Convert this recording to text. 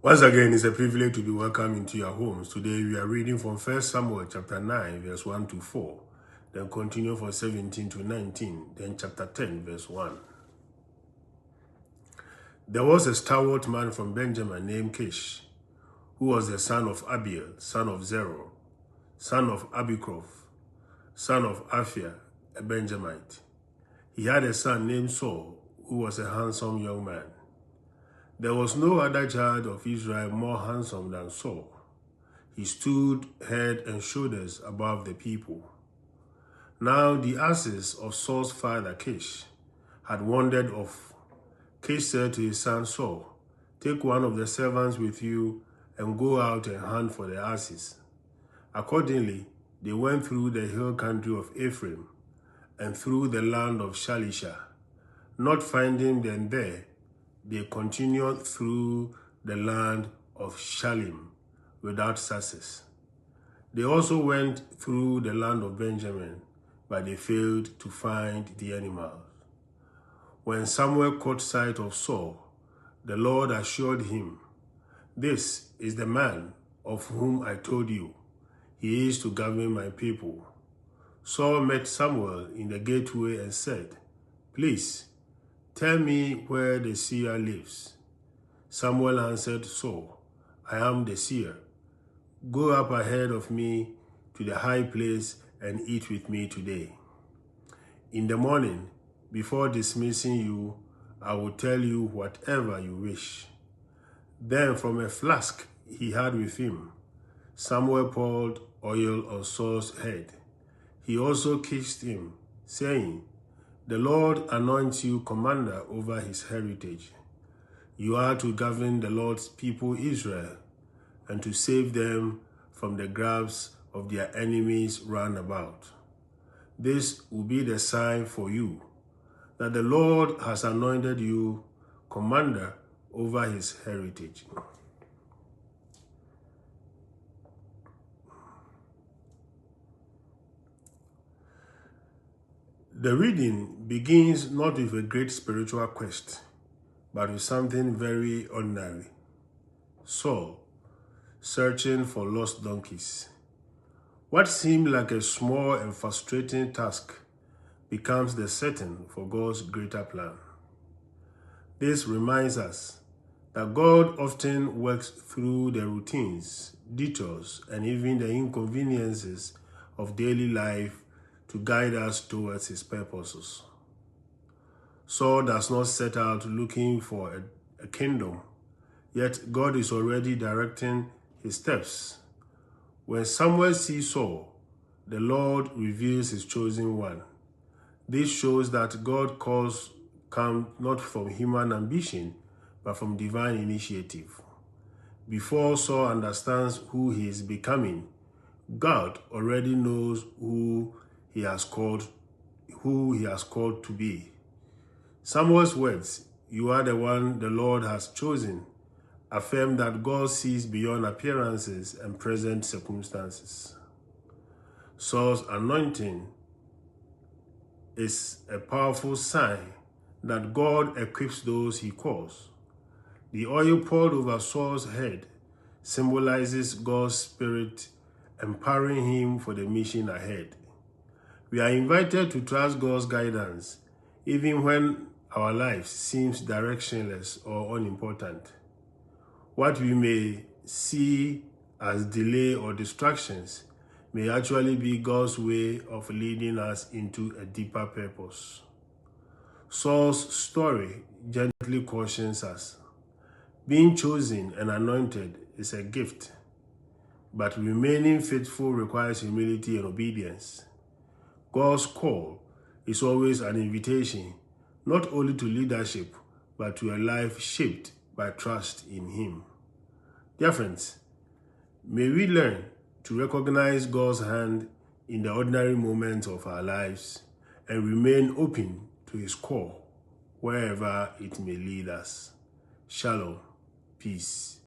Once again, it's a privilege to be welcomed into your homes. Today, we are reading from 1 Samuel chapter 9, verse 1 to 4, then continue from 17 to 19, then chapter 10, verse 1. There was a stalwart man from Benjamin named Kish, who was the son of Abiel, son of Zeror, son of Abikrof, son of Aphia, a Benjamite. He had a son named Saul, who was a handsome young man. There was no other child of Israel more handsome than Saul. He stood head and shoulders above the people. Now the asses of Saul's father Kish had wandered off. Kish said to his son Saul, "Take one of the servants with you and go out and hunt for the asses." Accordingly, they went through the hill country of Ephraim and through the land of Shalisha. Not finding them there, they continued through the land of Shalim without success. They also went through the land of Benjamin, but they failed to find the animals. When Samuel caught sight of Saul, the Lord assured him, "This is the man of whom I told you. He is to govern my people." Saul met Samuel in the gateway and said, "Please, tell me where the seer lives." Samuel answered Saul, "I am the seer. Go up ahead of me to the high place and eat with me today. In the morning, before dismissing you, I will tell you whatever you wish." Then from a flask he had with him, Samuel poured oil on Saul's head. He also kissed him, saying, "The Lord anoints you commander over his heritage. You are to govern the Lord's people Israel and to save them from the grasp of their enemies round about. This will be the sign for you that the Lord has anointed you commander over his heritage." The reading begins not with a great spiritual quest, but with something very ordinary. Saul, searching for lost donkeys. What seemed like a small and frustrating task becomes the setting for God's greater plan. This reminds us that God often works through the routines, detours, and even the inconveniences of daily life to guide us towards his purposes. Saul does not set out looking for a kingdom, yet God is already directing his steps. When Samuel sees Saul, the Lord reveals his chosen one. This shows that God's calls come not from human ambition, but from divine initiative. Before Saul understands who he is becoming, God already knows who he has called to be. Samuel's words, "You are the one the Lord has chosen," affirm that God sees beyond appearances and present circumstances. Saul's anointing is a powerful sign that God equips those he calls. The oil poured over Saul's head symbolizes God's Spirit empowering him for the mission ahead. We are invited to trust God's guidance, even when our life seems directionless or unimportant. What we may see as delay or distractions may actually be God's way of leading us into a deeper purpose. Saul's story gently cautions us. Being chosen and anointed is a gift, but remaining faithful requires humility and obedience. God's call is always an invitation, not only to leadership, but to a life shaped by trust in him. Dear friends, may we learn to recognize God's hand in the ordinary moments of our lives and remain open to his call wherever it may lead us. Shalom. Peace.